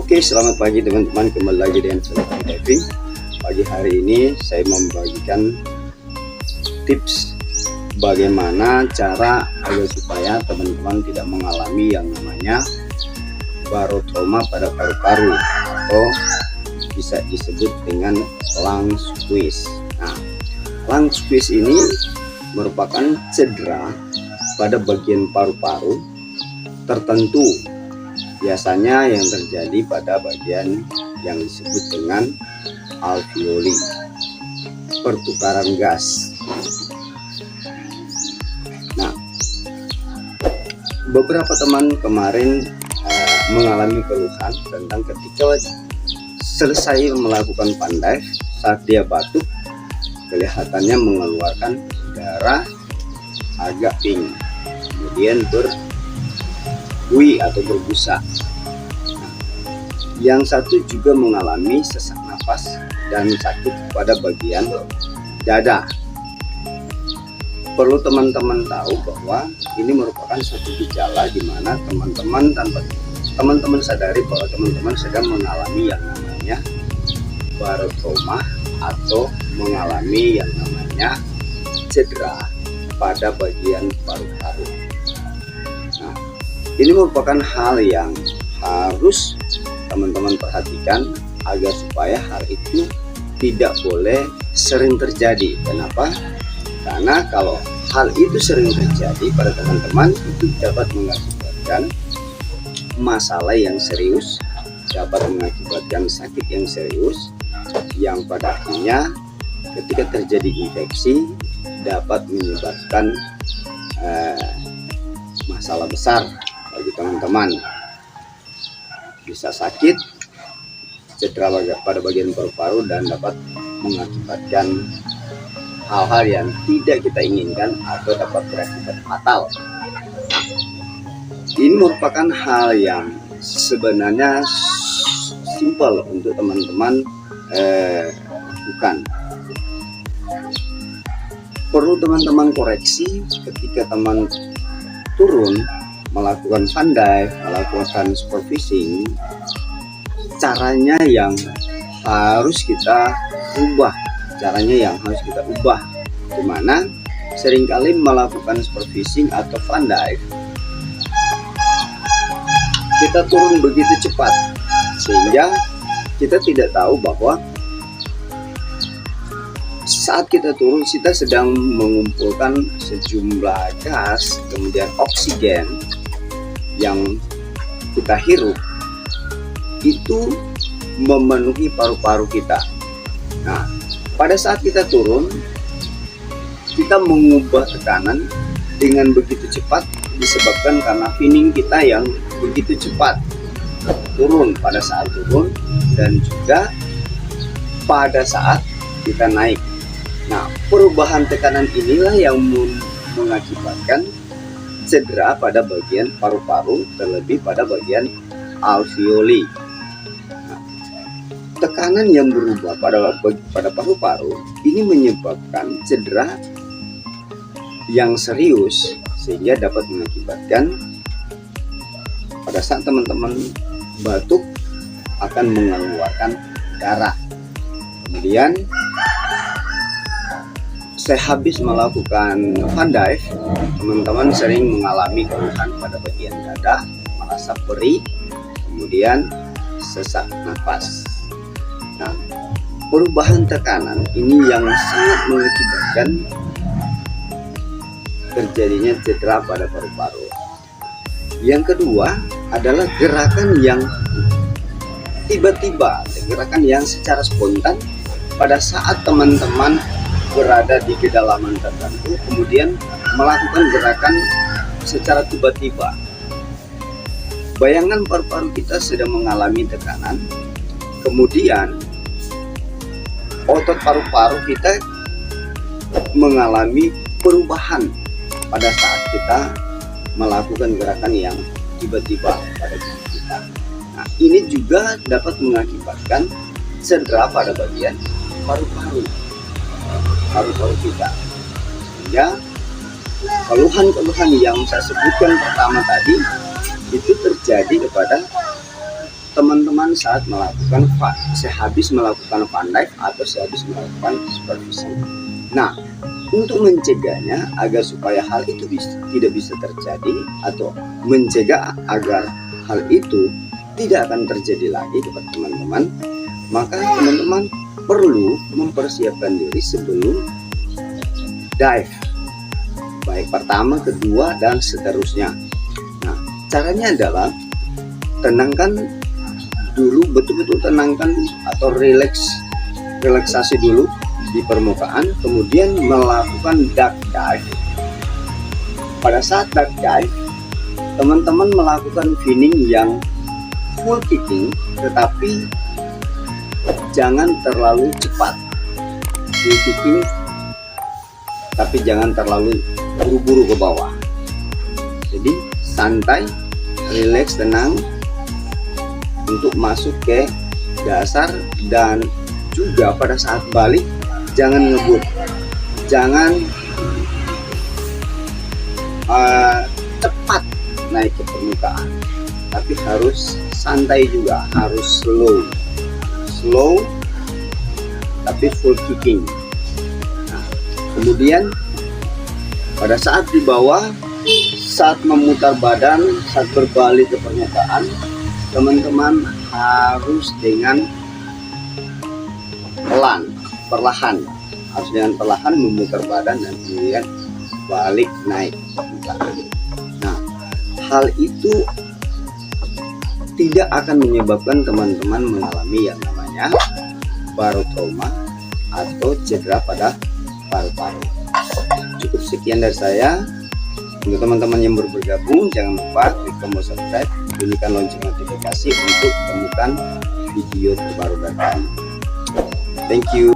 Oke, selamat pagi teman-teman, kembali lagi dengan Selatan Diving. Pagi hari ini saya membagikan tips bagaimana cara agar supaya teman-teman tidak mengalami yang namanya barotrauma pada paru-paru atau bisa disebut dengan lung squeeze. Nah, lung squeeze ini merupakan cedera pada bagian paru-paru tertentu. Biasanya yang terjadi pada bagian yang disebut dengan alveoli, pertukaran gas. Nah, beberapa teman kemarin mengalami keluhan tentang ketika selesai melakukan fun dive, saat dia batuk kelihatannya mengeluarkan darah agak pink, kemudian atau berbusa. Yang satu juga mengalami sesak nafas dan sakit pada bagian dada. Perlu teman-teman tahu bahwa ini merupakan suatu gejala di mana teman-teman sadari bahwa teman-teman sedang mengalami yang namanya barotrauma atau mengalami yang namanya cedera pada bagian paru-paru. Nah, ini merupakan hal yang harus teman-teman perhatikan agar supaya hal itu tidak boleh sering terjadi. Kenapa? Karena kalau hal itu sering terjadi pada teman-teman, itu dapat mengakibatkan masalah yang serius, dapat mengakibatkan sakit yang serius, yang pada akhirnya ketika terjadi infeksi dapat menyebabkan masalah besar bagi teman-teman. Bisa sakit, cedera pada bagian paru-paru, dan dapat mengakibatkan hal-hal yang tidak kita inginkan atau dapat berakibat fatal. Ini merupakan hal yang sebenarnya simpel untuk teman-teman lakukan. Perlu teman-teman koreksi ketika teman turun melakukan fun dive, melakukan sport fishing, caranya yang harus kita ubah, dimana seringkali melakukan sport fishing atau fun dive kita turun begitu cepat sehingga kita tidak tahu bahwa saat kita turun kita sedang mengumpulkan sejumlah gas, kemudian oksigen yang kita hirup itu memenuhi paru-paru kita. Nah, pada saat kita turun kita mengubah tekanan dengan begitu cepat disebabkan karena finning kita yang begitu cepat turun pada saat turun dan juga pada saat kita naik. Nah, perubahan tekanan inilah yang mengakibatkan cedera pada bagian paru-paru, terlebih pada bagian alveoli. Nah, tekanan yang berubah pada paru-paru ini menyebabkan cedera yang serius sehingga dapat mengakibatkan pada saat teman-teman batuk akan mengeluarkan darah. Kemudian saya habis melakukan fun dive, teman-teman sering mengalami keluhan pada bagian dada, merasa perih, kemudian sesak nafas. Nah, perubahan tekanan ini yang sangat mengakibatkan terjadinya cedera pada paru-paru. Yang kedua adalah gerakan yang tiba-tiba, gerakan yang secara spontan pada saat teman-teman berada di kedalaman tertentu, kemudian melakukan gerakan secara tiba-tiba. Bayangan paru-paru kita sedang mengalami tekanan, kemudian otot paru-paru kita mengalami perubahan pada saat kita melakukan gerakan yang tiba-tiba pada tubuh kita. Nah, ini juga dapat mengakibatkan cedera pada bagian paru-paru kita. Sehingga keluhan-keluhan yang saya sebutkan pertama tadi itu terjadi kepada teman-teman saat melakukan sehabis melakukan fun dive atau sehabis melakukan supervisi. Nah, untuk mencegahnya agar supaya hal itu tidak bisa terjadi atau mencegah agar hal itu tidak akan terjadi lagi kepada teman-teman, maka teman-teman perlu mempersiapkan diri sebelum dive, baik pertama, kedua, dan seterusnya. Nah, caranya adalah tenangkan dulu, betul-betul tenangkan atau relaksasi dulu di permukaan, kemudian melakukan duck dive. Pada saat duck dive, teman-teman melakukan finning yang full kicking, tetapi jangan terlalu cepat. Full kicking, tapi jangan terlalu buru-buru ke bawah. Jadi santai, relax, tenang untuk masuk ke dasar, dan juga pada saat balik jangan ngebut, jangan cepat naik ke permukaan, tapi harus santai juga, harus slow tapi full kicking. Nah, kemudian pada saat di bawah, saat memutar badan, saat berbalik ke permukaan, teman-teman harus dengan perlahan, harus dengan perlahan memutar badan dan kemudian balik naik. Nah, hal itu tidak akan menyebabkan teman-teman mengalami yang namanya barotrauma atau cedera pada paru-paru. Cukup sekian dari saya. Untuk teman-teman yang baru bergabung, jangan lupa klik tombol subscribe, bunyikan lonceng notifikasi untuk temukan video terbaru dari kami. Thank you.